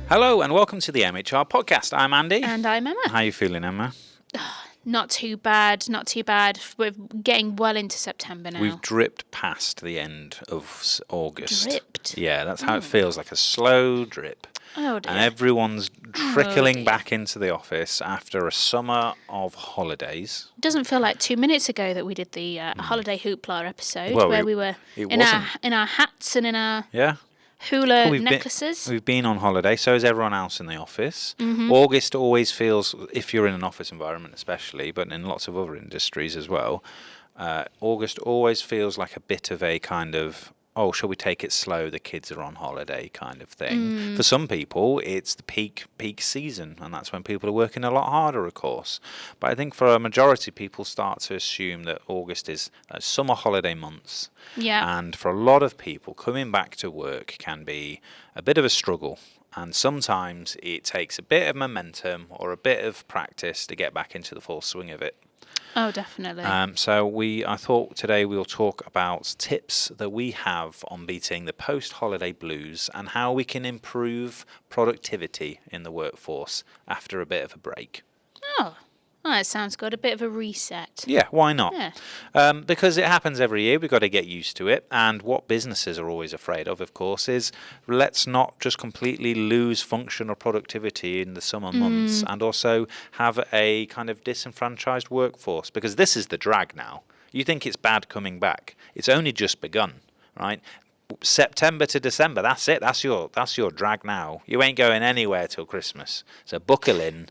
Hello and welcome to the MHR podcast. I'm Andy. And I'm Emma. How are you feeling, Emma? Not too bad, not too bad. We're getting well into September now. We've dripped past the end of August. Dripped? Yeah, that's how it feels, like a slow drip. Oh dear. And everyone's trickling back into the office after a summer of holidays. It doesn't feel like 2 minutes ago that we did the holiday hoopla episode, Well, where we were in our hats and in our hula necklaces. We've been on holiday, so is everyone else in the office. August always feels, if you're in an office environment especially, but in lots of other industries as well, August always feels like a bit of a kind of, oh, shall we take it slow? The kids are on holiday kind of thing. For some people, it's the peak season, and that's when people are working a lot harder, of course. But I think for a majority, people start to assume that August is summer holiday months. Yeah. And for a lot of people, coming back to work can be a bit of a struggle. And sometimes it takes a bit of momentum or a bit of practice to get back into the full swing of it. Oh, definitely. I thought today we'll talk about tips that we have on beating the post-holiday blues and how we can improve productivity in the workforce after a bit of a break. Oh, that sounds good. A bit of a reset. Yeah, why not? Yeah. Because it happens every year. We've got to get used to it. And what businesses are always afraid of course, is let's not just completely lose function or productivity in the summer months and also have a kind of disenfranchised workforce, because this is the drag now. You think it's bad coming back. It's only just begun, right? September to December, that's it. That's your drag now. You ain't going anywhere till Christmas. So buckle in,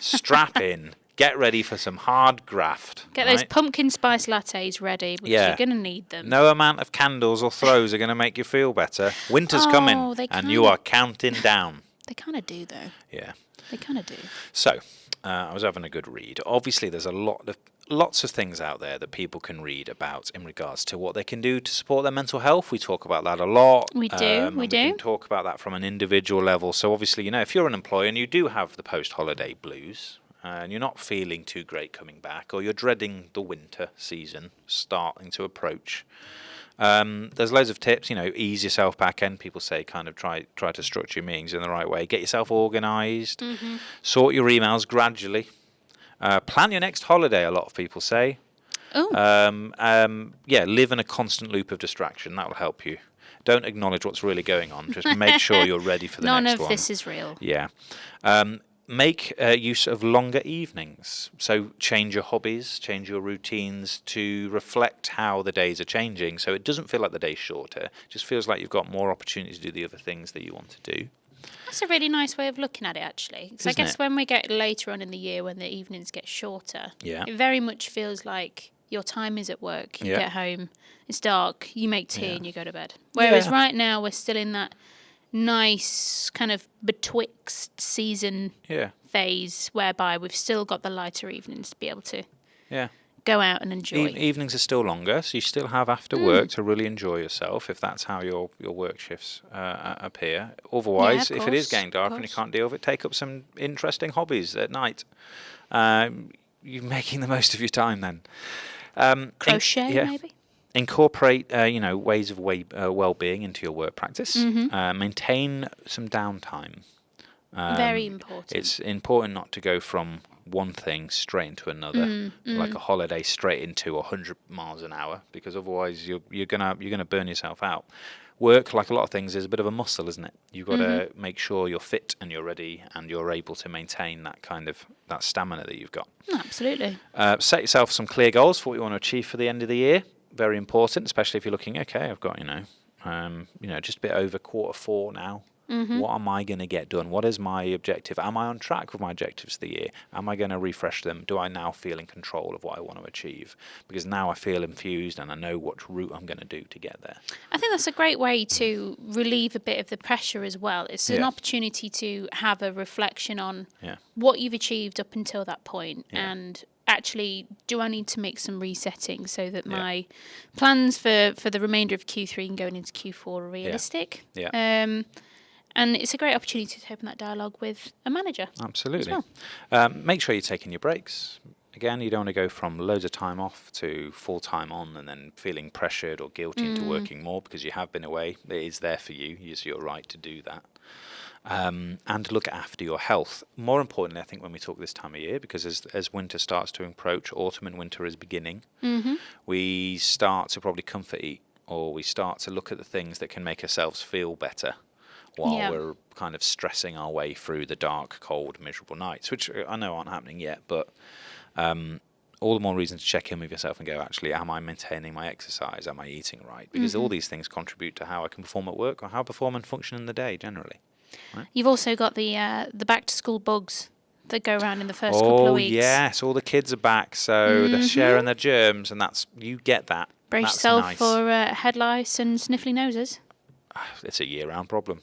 strap in. Get ready for some hard graft. Get those pumpkin spice lattes ready, because you're going to need them. No amount of candles or throws are going to make you feel better. Winter's coming, and you are counting down. They kind of do, though. Yeah. They kind of do. So, I was having a good read. Obviously, there's lots of things out there that people can read about in regards to what they can do to support their mental health. We talk about that a lot. We do. We can talk about that from an individual level. So obviously, if you're an employer and you do have the post-holiday blues, and you're not feeling too great coming back, or you're dreading the winter season starting to approach, there's loads of tips. Ease yourself back in. People say kind of try to structure your meetings in the right way. Get yourself organised. Sort your emails gradually. Plan your next holiday, a lot of people say. Live in a constant loop of distraction. That will help you. Don't acknowledge what's really going on. Just make sure you're ready for the next one. None of this is real. Yeah. Make use of longer evenings. So change your hobbies, change your routines to reflect how the days are changing. So it doesn't feel like the day's shorter. It just feels like you've got more opportunity to do the other things that you want to do. That's a really nice way of looking at it, actually. Because I guess when we get later on in the year, when the evenings get shorter, it very much feels like your time is at work. You get home, it's dark, you make tea and you go to bed. Whereas right now we're still in that nice kind of betwixt season phase whereby we've still got the lighter evenings to be able to go out and enjoy. Evenings are still longer, so you still have after work to really enjoy yourself if that's how your work shifts appear. Otherwise, if it is getting dark and you can't deal with it, take up some interesting hobbies at night. You're making the most of your time then. Crochet, maybe? Incorporate, ways of well-being into your work practice. Maintain some downtime. Very important. It's important not to go from one thing straight into another, like a holiday straight into 100 miles an hour, because otherwise you're gonna burn yourself out. Work, like a lot of things, is a bit of a muscle, isn't it? You've got to make sure you're fit and you're ready and you're able to maintain that stamina that you've got. Absolutely. Set yourself some clear goals for what you want to achieve for the end of the year. Very important, especially if you're looking, okay, I've got, just a bit over Q4 now. What am I going to get done? What is my objective? Am I on track with my objectives for the year? Am I going to refresh them? Do I now feel in control of what I want to achieve? Because now I feel infused and I know what route I'm going to do to get there. I think that's a great way to relieve a bit of the pressure as well. It's an opportunity to have a reflection on what you've achieved up until that point and actually, do I need to make some resetting so that my plans for the remainder of Q3 and going into Q4 are realistic? And it's a great opportunity to open that dialogue with a manager. Absolutely. As well. Make sure you're taking your breaks. Again, you don't want to go from loads of time off to full time on and then feeling pressured or guilty into working more because you have been away. It is there for you. It's your right to do that. and look after your health. More importantly, I think when we talk this time of year, because as winter starts to approach, autumn and winter is beginning, we start to probably comfort eat, or we start to look at the things that can make ourselves feel better while we're kind of stressing our way through the dark, cold, miserable nights, which I know aren't happening yet, but all the more reason to check in with yourself and go, actually, am I maintaining my exercise? Am I eating right? Because all these things contribute to how I can perform at work or how I perform and function in the day generally. Right? You've also got the back-to-school bugs that go around in the first couple of weeks. Oh, yes. All the kids are back, so they're sharing their germs, and you get that. Brace yourself for head lice and sniffly noses. It's a year-round problem.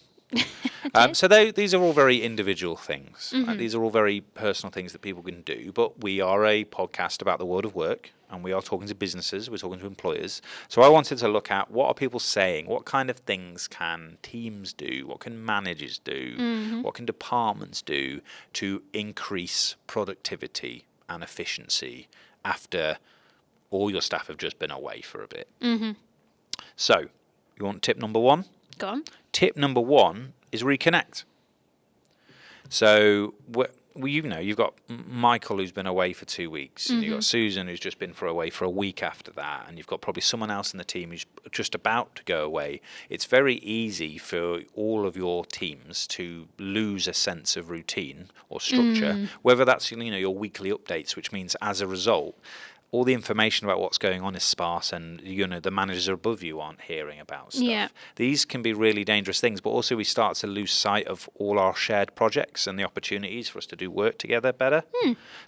So these are all very individual things. These are all very personal things that people can do. But we are a podcast about the world of work, and we are talking to businesses. We're talking to employers. So I wanted to look at what are people saying? What kind of things can teams do? What can managers do? What can departments do to increase productivity and efficiency after all your staff have just been away for a bit? So you want tip number one? Go on. Tip number one is reconnect. So, you've got Michael who's been away for 2 weeks, and you've got Susan who's just been away for a week after that, and you've got probably someone else in the team who's just about to go away. It's very easy for all of your teams to lose a sense of routine or structure, whether that's your weekly updates, which means as a result, all the information about what's going on is sparse, and the managers above you aren't hearing about stuff. Yeah. These can be really dangerous things, but also we start to lose sight of all our shared projects and the opportunities for us to do work together better.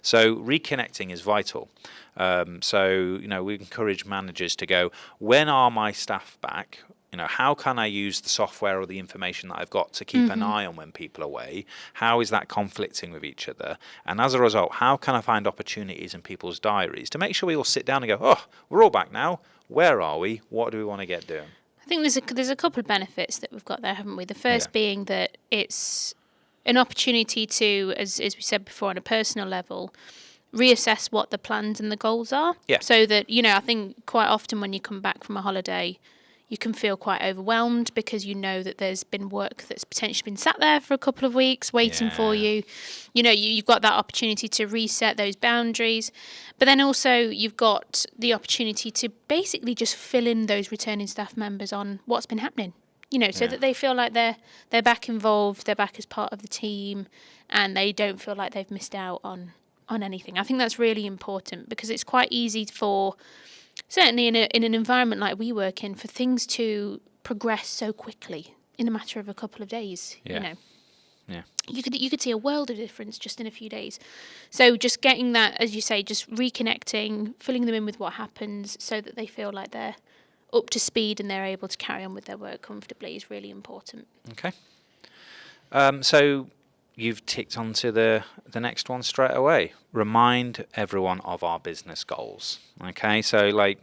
So reconnecting is vital. We encourage managers to go, when are my staff back? How can I use the software or the information that I've got to keep an eye on when people are away? How is that conflicting with each other? And as a result, how can I find opportunities in people's diaries to make sure we all sit down and go, oh, we're all back now. Where are we? What do we want to get doing? I think there's a couple of benefits that we've got there, haven't we? The first being that it's an opportunity to, as we said before, on a personal level, reassess what the plans and the goals are. Yeah. So that, I think quite often when you come back from a holiday, you can feel quite overwhelmed because you know that there's been work that's potentially been sat there for a couple of weeks waiting for you. You've got that opportunity to reset those boundaries. But then also you've got the opportunity to basically just fill in those returning staff members on what's been happening, so that they feel like they're back involved, they're back as part of the team, and they don't feel like they've missed out on anything. I think that's really important because it's quite easy for... certainly in an environment like we work in, for things to progress so quickly in a matter of a couple of days. Yeah. You could see a world of difference just in a few days. So just getting that, as you say, just reconnecting, filling them in with what happens so that they feel like they're up to speed and they're able to carry on with their work comfortably is really important. Okay. So you've ticked onto the next one straight away. Remind everyone of our business goals. Okay, so it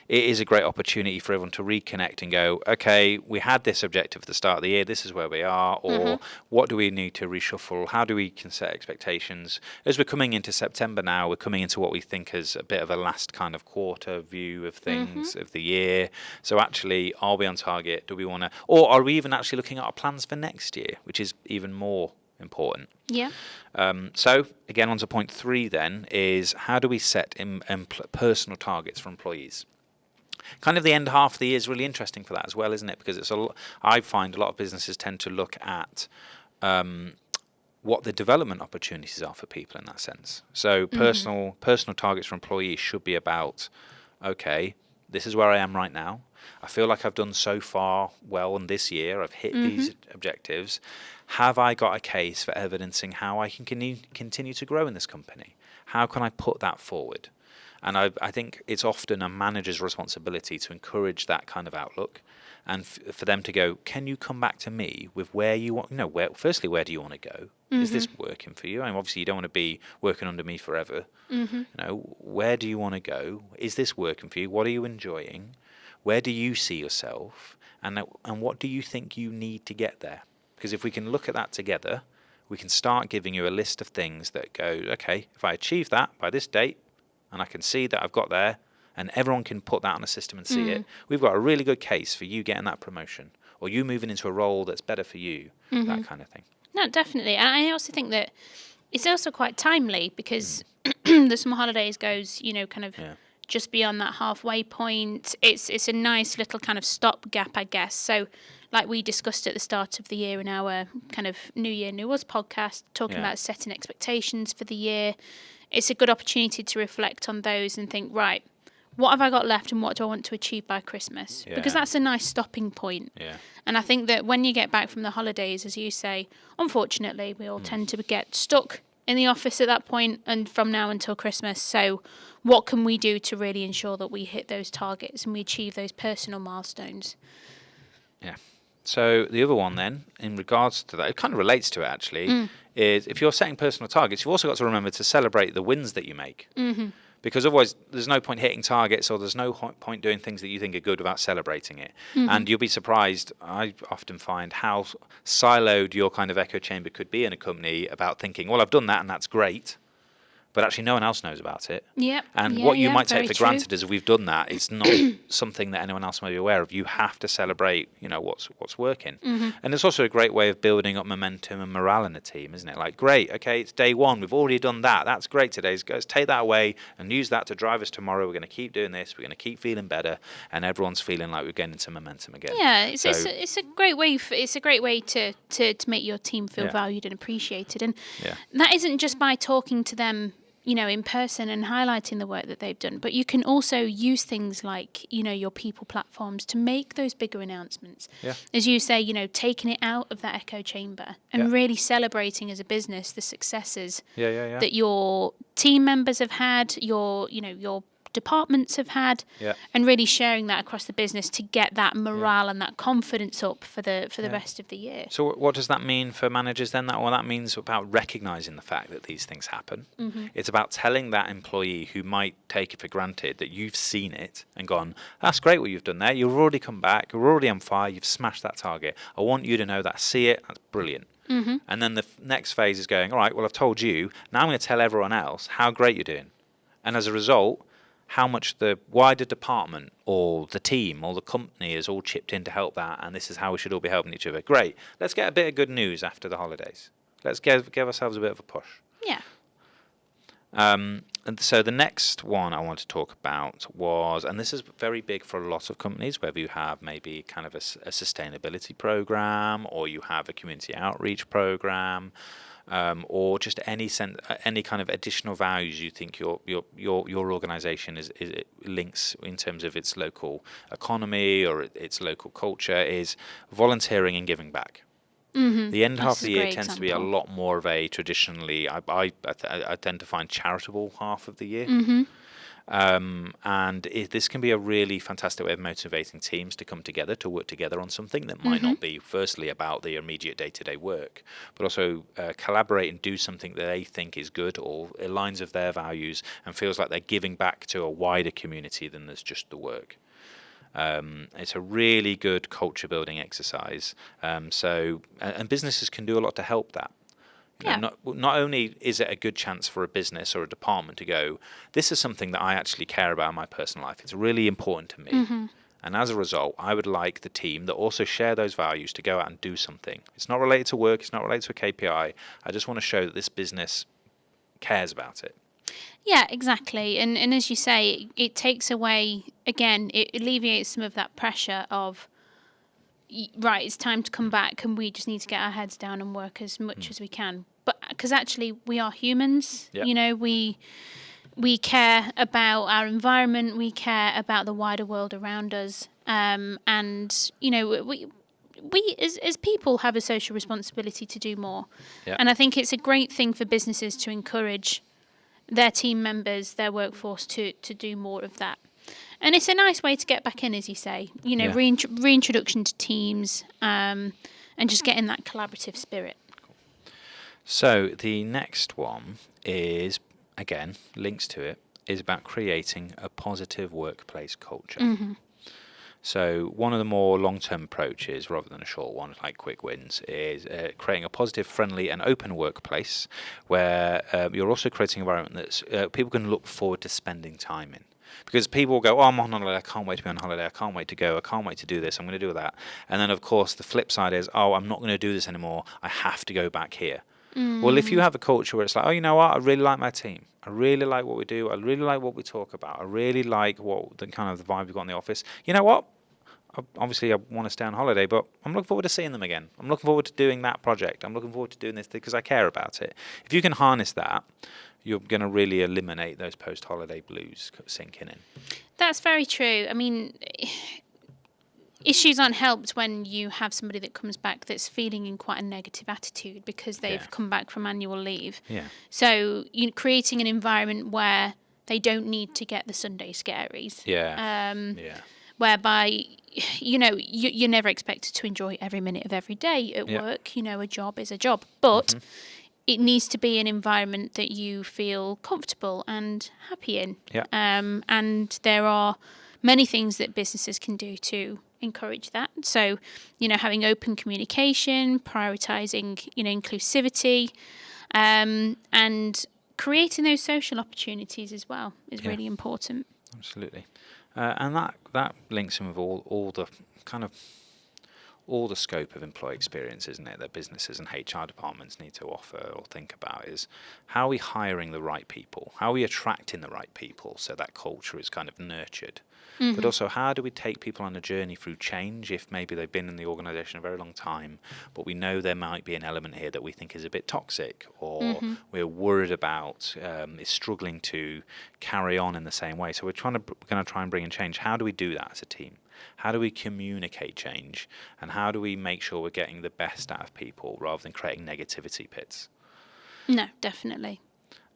is a great opportunity for everyone to reconnect and go, okay, we had this objective at the start of the year, this is where we are, or what do we need to reshuffle? How do we can set expectations? As we're coming into September now, we're coming into what we think is a bit of a last kind of quarter view of things, of the year. So actually, are we on target? Do we want to, or are we even actually looking at our plans for next year, which is even more important. Yeah. So again, on to point 3 then, is how do we set personal targets for employees? Kind of the end half of the year is really interesting for that as well, isn't it? Because I find a lot of businesses tend to look at what the development opportunities are for people in that sense. So personal targets for employees should be about, okay, this is where I am right now. I feel like I've done so far well in this year. I've hit these objectives. Have I got a case for evidencing how I can continue to grow in this company? How can I put that forward? And I think it's often a manager's responsibility to encourage that kind of outlook, and for them to go, can you come back to me with where you want, firstly, where do you want to go? Is this working for you? I mean, obviously you don't want to be working under me forever. Where do you want to go? Is this working for you? What are you enjoying? Where do you see yourself? And what do you think you need to get there? Because if we can look at that together, we can start giving you a list of things that go, okay, if I achieve that by this date, and I can see that I've got there, and everyone can put that on a system and see it, we've got a really good case for you getting that promotion, or you moving into a role that's better for you, that kind of thing. No, definitely. And I also think that it's also quite timely because the summer holidays goes, kind of just beyond that halfway point. It's a nice little kind of stopgap, I guess. So like we discussed at the start of the year in our kind of New Year, New Us podcast, talking about setting expectations for the year. It's a good opportunity to reflect on those and think, right, what have I got left and what do I want to achieve by Christmas? Because that's a nice stopping point. Yeah. And I think that when you get back from the holidays, as you say, unfortunately, we all tend to get stuck in the office at that point and from now until Christmas. So what can we do to really ensure that we hit those targets and we achieve those personal milestones? Yeah. So the other one then, in regards to that, it kind of relates to it actually, is if you're setting personal targets, you've also got to remember to celebrate the wins that you make. Because otherwise there's no point hitting targets, or there's no point doing things that you think are good without celebrating it. And you'll be surprised, I often find, how siloed your kind of echo chamber could be in a company about thinking, well, I've done that and that's great. But actually no one else knows about it. Yep. And what you might take for granted as we've done that is not something that anyone else may be aware of. You have to celebrate, what's working. And it's also a great way of building up momentum and morale in the team, isn't it? Like, great, okay, it's day one. We've already done that. That's great today. Let's take that away and use that to drive us tomorrow. We're going to keep doing this. We're going to keep feeling better. And everyone's feeling like we're getting into momentum again. Yeah, it's a great way. It's a great way to make your team feel valued and appreciated. And that isn't just by talking to them, in person and highlighting the work that they've done. But you can also use things like, your people platforms to make those bigger announcements. Yeah. As you say, taking it out of that echo chamber and really celebrating as a business the successes that your team members have had, your departments have had, and really sharing that across the business to get that morale and that confidence up for the rest of the year. So what does that mean for managers then? That means about recognising the fact that these things happen. It's about telling that employee who might take it for granted that you've seen it and gone, that's great what you've done there. You've already come back. You're already on fire. You've smashed that target. I want you to know that. See it. That's brilliant. And then the next phase is going, all right, well, I've told you. Now I'm going to tell everyone else how great you're doing. And as a result, how much the wider department or the team or the company has all chipped in to help that, and this is how we should all be helping each other. Great. Let's get a bit of good news after the holidays. Let's give ourselves a bit of a push. Yeah. And so the next one I want to talk about was, and this is very big for a lot of companies, whether you have maybe kind of a sustainability program or you have a community outreach program, or just any kind of additional values you think your organisation is links in terms of its local economy or its local culture, is volunteering and giving back. The end half of the year tends to be a lot more of a traditionally, I tend to find charitable half of the year. And this can be a really fantastic way of motivating teams to come together, to work together on something that might not be firstly about the immediate day-to-day work, but also collaborate and do something that they think is good or aligns with their values and feels like they're giving back to a wider community than there's just the work. It's a really good culture building exercise. And businesses can do a lot to help that. Not only is it a good chance for a business or a department to go, this is something that I actually care about in my personal life. It's really important to me. And as a result, I would like the team that also share those values to go out and do something. It's not related to work. It's not related to a KPI. I just want to show that this business cares about it. Yeah, exactly. And as you say, it takes away, again, it alleviates some of that pressure of, right, it's time to come back and we just need to get our heads down and work as much as we can. But because actually we are humans, we care about our environment, we care about the wider world around us, and we as people have a social responsibility to do more. And I think it's a great thing for businesses to encourage their team members, their workforce to do more of that. And it's a nice way to get back in, as you say, reintroduction to teams, and just getting that collaborative spirit. Cool. So the next one is, again, links to it, is about creating a positive workplace culture. So one of the more long-term approaches, rather than a short one, like quick wins, is creating a positive, friendly and open workplace where you're also creating an environment that people can look forward to spending time in. Because people will go, oh, I'm on holiday, I can't wait to be on holiday, I can't wait to go, I can't wait to do this, I'm going to do that. And then, of course, the flip side is, oh, I'm not going to do this anymore, I have to go back here. Well, if you have a culture where it's like, oh, you know what, I really like my team, I really like what we do, I really like what we talk about, I really like what the kind of the vibe we've got in the office, you know what? Obviously, I want to stay on holiday, but I'm looking forward to seeing them again. I'm looking forward to doing that project. I'm looking forward to doing this because I care about it. If you can harness that, you're going to really eliminate those post-holiday blues sinking in. That's very true. I mean, issues aren't helped when you have somebody that comes back that's feeling in quite a negative attitude because they've come back from annual leave. Yeah. So creating an environment where they don't need to get the Sunday scaries. Yeah. Whereby, you're never expected to enjoy every minute of every day at work. A job is a job. But it needs to be an environment that you feel comfortable and happy in. Yeah. And there are many things that businesses can do to encourage that. So, having open communication, prioritising, inclusivity, and creating those social opportunities as well is really important. Absolutely. And that links in with all the scope of employee experience, isn't it, that businesses and HR departments need to offer or think about is how are we hiring the right people? How are we attracting the right people so that culture is kind of nurtured? But also, how do we take people on a journey through change if maybe they've been in the organisation a very long time, but we know there might be an element here that we think is a bit toxic or we're worried about is struggling to carry on in the same way. So we're going to try and bring in change. How do we do that as a team? How do we communicate change? And how do we make sure we're getting the best out of people rather than creating negativity pits? No, definitely.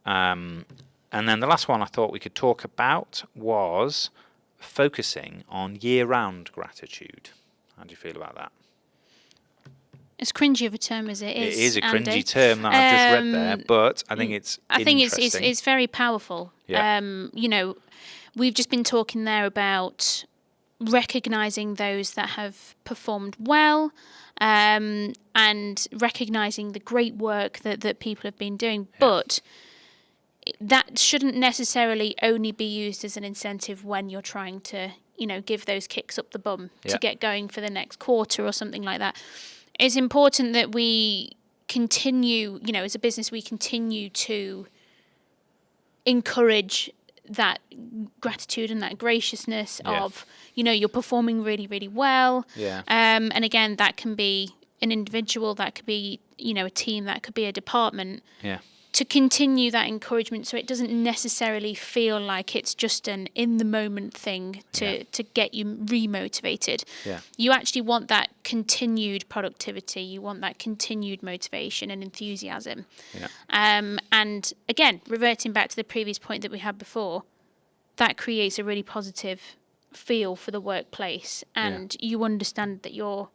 And then the last one I thought we could talk about was focusing on year-round gratitude. How do you feel about that? As cringy of a term as it is. It is a cringy term that I've just read there, but I think it's interesting. It's very powerful. Yeah. We've just been talking there about recognising those that have performed well, and recognising the great work that people have been doing, but that shouldn't necessarily only be used as an incentive when you're trying to, give those kicks up the bum to get going for the next quarter or something like that. It's important that we continue, as a business, we continue to encourage that gratitude and that graciousness of, you're performing really, really well. Yeah. And again, that can be an individual, that could be, a team, that could be a department. Yeah. To continue that encouragement so it doesn't necessarily feel like it's just an in-the-moment thing to get you re-motivated. Yeah. You actually want that continued productivity. You want that continued motivation and enthusiasm. Yeah. And again, reverting back to the previous point that we had before, that creates a really positive feel for the workplace, and you understand that you're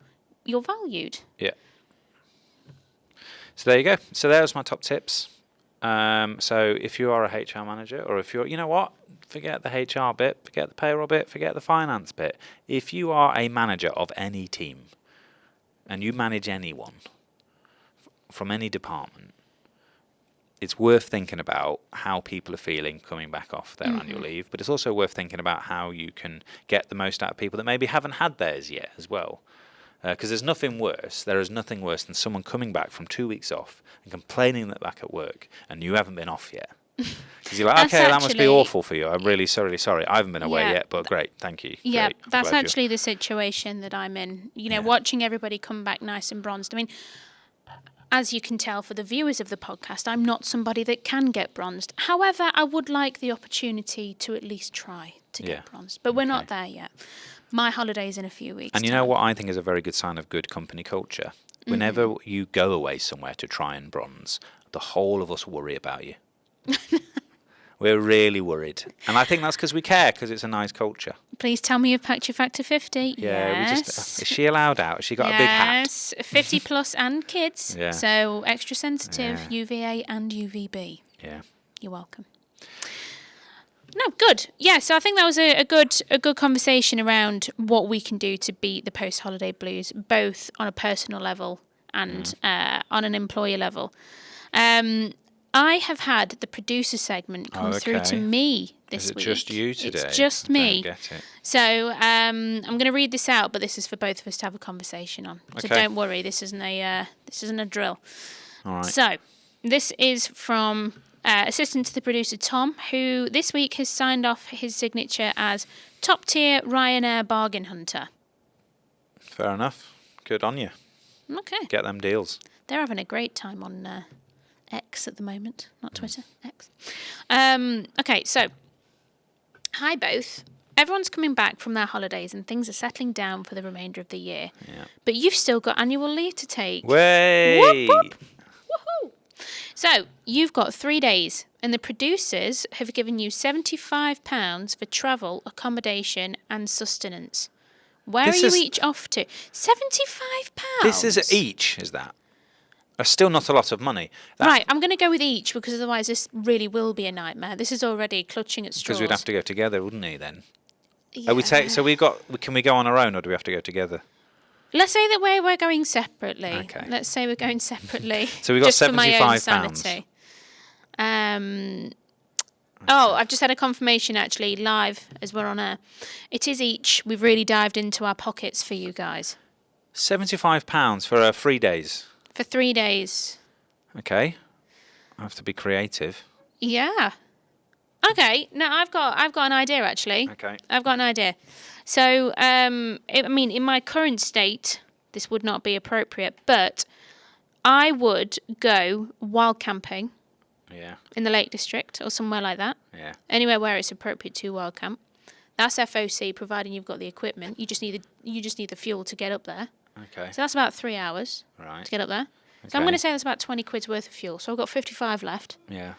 valued. Yeah. So there you go. So there's my top tips. So if you are a HR manager, or if you're, forget the HR bit, forget the payroll bit, forget the finance bit. If you are a manager of any team and you manage anyone from any department, it's worth thinking about how people are feeling coming back off their annual leave, but it's also worth thinking about how you can get the most out of people that maybe haven't had theirs yet as well. Because there is nothing worse than someone coming back from 2 weeks off and complaining that back at work and you haven't been off yet. Because you're like, okay, that must be awful for you. I'm really sorry. I haven't been away yet, but great, thank you. Yeah, great. That's actually the situation that I'm in. Watching everybody come back nice and bronzed. I mean, as you can tell for the viewers of the podcast, I'm not somebody that can get bronzed. However, I would like the opportunity to at least try to get bronzed. But we're not there yet. My holiday's in a few weeks. And you know what I think is a very good sign of good company culture? Whenever you go away somewhere to try and bronze, the whole of us worry about you. We're really worried. And I think that's because we care, because it's a nice culture. Please tell me you've packed your Factor 50. Yeah, is she allowed out? Has she got a big hat? Yes, 50 plus and kids. Yeah. So extra sensitive, UVA and UVB. Yeah. You're welcome. No, good. Yeah, so I think that was a good conversation around what we can do to beat the post-holiday blues, both on a personal level and on an employer level. I have had the producer segment come through to me this week. Is it just you today? It's just me. I don't get it. So I'm going to read this out, but this is for both of us to have a conversation on. So don't worry, this isn't a drill. All right. So this is from assistant to the producer Tom, who this week has signed off his signature as top tier Ryanair bargain hunter. Fair enough. Good on you. Okay. Get them deals. They're having a great time on X at the moment, not Twitter, X. Okay, so hi both. Everyone's coming back from their holidays and things are settling down for the remainder of the year. Yeah. But you've still got annual leave to take. Way! Whoop, whoop. Woohoo! So you've got 3 days, and the producers have given you £75 for travel, accommodation, and sustenance. Where are you each off to? £75? This is each, is that? That's still not a lot of money. Right, I'm going to go with each because otherwise this really will be a nightmare. This is already clutching at straws. Because we'd have to go together, wouldn't we, then? Yeah. Can we go on our own or do we have to go together? Let's say that we're going separately. Okay. Let's say we're going separately. So we've got just £75. for my own sanity. Oh, I've just had a confirmation actually, live as we're on air. It is each. We've really dived into our pockets for you guys. £75 for 3 days. For 3 days. Okay. I have to be creative. Yeah. Okay. No, I've got an idea actually. Okay. I've got an idea. So, in my current state, this would not be appropriate, but I would go wild camping. Yeah. In the Lake District or somewhere like that. Yeah. Anywhere where it's appropriate to wild camp. That's FOC, providing you've got the equipment. You just need the fuel to get up there. Okay. So that's about 3 hours to get up there. Okay. So I'm going to say that's about 20 quid's worth of fuel. So I've got 55 left. Yeah.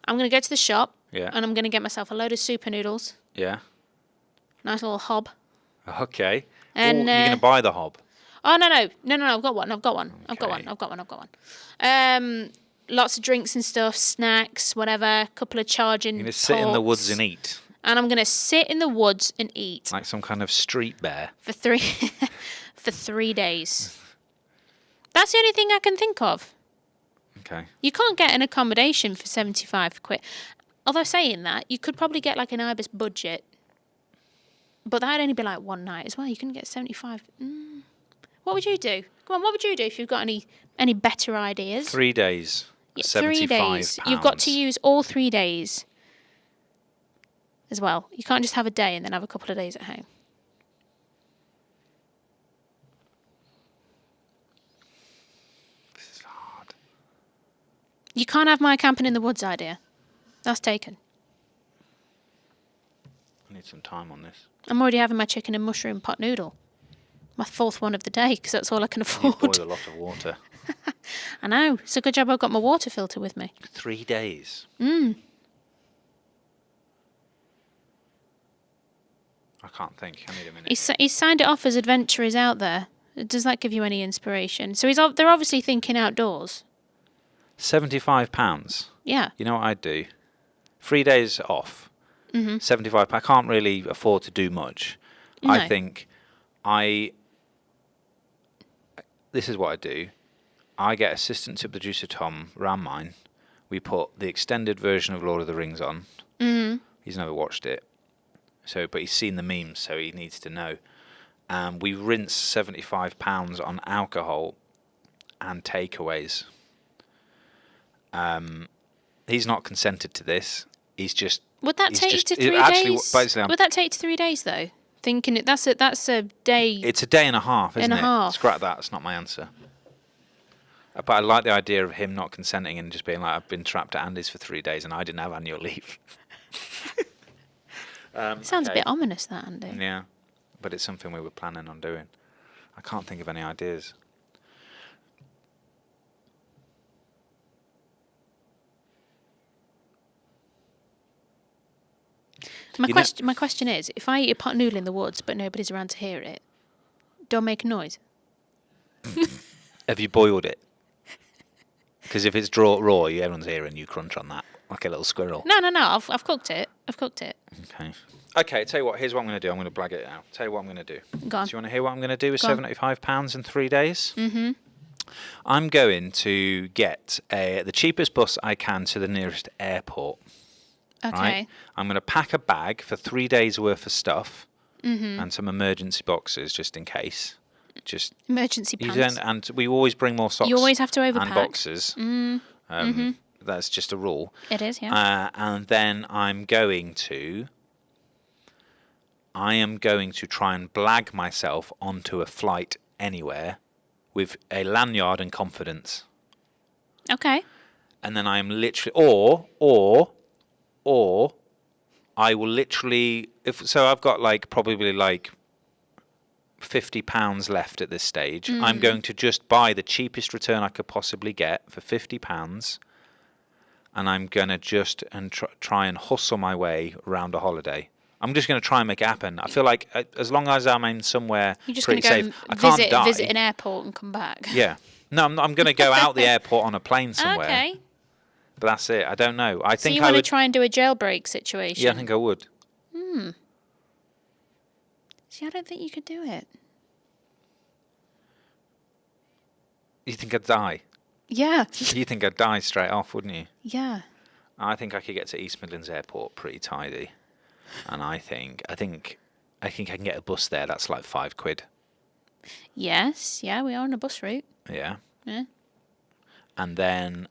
I'm going to go to the shop. Yeah. And I'm going to get myself a load of super noodles. Yeah. Nice little hob. Okay. And you're going to buy the hob? Oh, no. I've got one. Lots of drinks and stuff, snacks, whatever, couple of charging You're going to sit in the woods and eat? And I'm going to sit in the woods and eat. Like some kind of street bear? For 3 days. That's the only thing I can think of. Okay. You can't get an accommodation for 75 quid. Although saying that, you could probably get like an Ibis budget. But that'd only be like one night as well. You couldn't get 75. What would you do? Come on, what would you do if you've got any better ideas? 3 days. Yeah, 3 days. You've got to use all 3 days as well. You can't just have a day and then have a couple of days at home. This is hard. You can't have my camping in the woods idea. That's taken. I need some time on this. I'm already having my chicken and mushroom pot noodle. My 4th one of the day because that's all I can afford. You boil a lot of water. I know. It's a good job I've got my water filter with me. 3 days. I can't think. I need a minute. He's signed it off as Adventure is Out There. Does that give you any inspiration? So they're obviously thinking outdoors. £75. Yeah. You know what I'd do? 3 days off. 75. I can't really afford to do much. No. I think this is what I do. I get assistant to producer Tom round mine. We put the extended version of Lord of the Rings on. He's never watched it, but he's seen the memes, so he needs to know. We rinse £75 on alcohol and takeaways. He's not consented to this. He's just. Would that take you to 3 days? Would that take you to 3 days though? Thinking that's a day. It's a day and a half, isn't it? Half. Scrap that. That's not my answer. But I like the idea of him not consenting and just being like, I've been trapped at Andy's for 3 days and I didn't have annual leave. Sounds a bit ominous, that, Andy. Yeah, but it's something we were planning on doing. I can't think of any ideas. My question is, if I eat a pot noodle in the woods but nobody's around to hear it, don't make a noise. Have you boiled it? Because if it's raw, everyone's hearing you crunch on that like a little squirrel. No. I've cooked it. Okay, tell you what, here's what I'm going to do. I'm going to blag it out. Tell you what I'm going to do. Go on. Do you want to hear what I'm going to do with £75 in 3 days? Mm-hmm. I'm going to get the cheapest bus I can to the nearest airport. Okay. Right? I'm going to pack a bag for 3 days worth of stuff and some emergency boxes just in case. Just emergency pants. And we always bring more socks. You always have to overpack. And boxes. That's just a rule. It is, yeah. And then I am going to try and blag myself onto a flight anywhere with a lanyard and confidence. Okay. And then I am literally, or I will literally, I've got probably £50 left at this stage. I'm going to just buy the cheapest return I could possibly get for £50, and I'm going to just try and hustle my way around a holiday. I'm just going to try and make it happen. I feel like as long as I'm in somewhere pretty safe, I can't die. Visit an airport and come back. Yeah. No, I'm going to go out the airport on a plane somewhere. Okay. But that's it. I don't know. I think you want to try and do a jailbreak situation? Yeah, I think I would. See, I don't think you could do it. You think I'd die? Yeah. You think I'd die straight off, wouldn't you? Yeah. I think I could get to East Midlands Airport pretty tidy. And I think I can get a bus there that's like £5. Yes, yeah, we are on a bus route. Yeah. Yeah. And then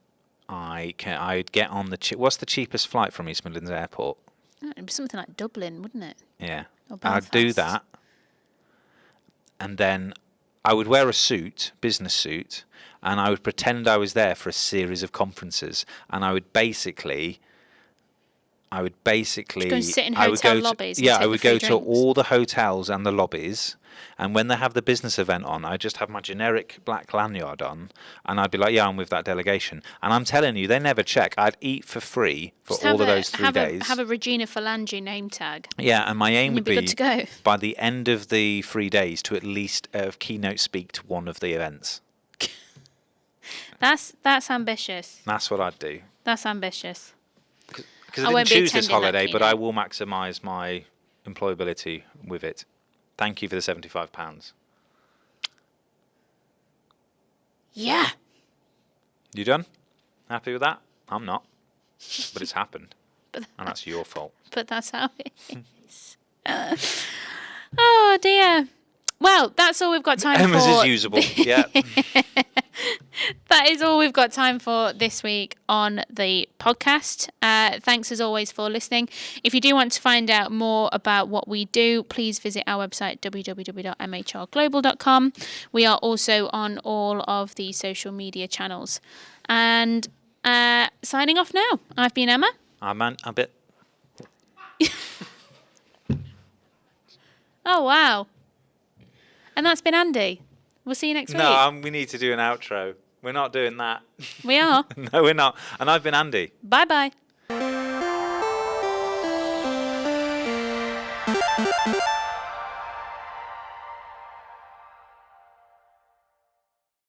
I'd get on what's the cheapest flight from East Midlands Airport? It'd be something like Dublin, wouldn't it? Yeah. Or I'd do that. And then I would wear a business suit, and I would pretend I was there for a series of conferences, and I would basically Just go and sit in hotel lobbies. Yeah, I would go to all the hotels and the lobbies, and when they have the business event on, I just have my generic black lanyard on, and I'd be like, yeah, I'm with that delegation. And I'm telling you, they never check. I'd eat for free for all of those 3 days. Have a Regina Phalange name tag. Yeah, and my aim would be good to go. By the end of the 3 days to at least keynote speak to one of the events. That's ambitious. That's what I'd do. That's ambitious. Because I didn't choose this holiday, but I will maximise my employability with it. Thank you for the £75. Yeah. You done? Happy with that? I'm not. But it's happened. And that's your fault. But that's how it is. Oh, dear. Well, that's all we've got time for. Emma's is usable. Yeah. That is all we've got time for this week on the podcast. Thanks as always for listening. If you do want to find out more about what we do, please visit our website www.mhrglobal.com. We are also on all of the social media channels. And signing off now. I've been Emma. I'm a bit. Oh, wow. And that's been Andy. We'll see you next week. No, we need to do an outro. We're not doing that. We are. No, we're not. And I've been Andy. Bye-bye.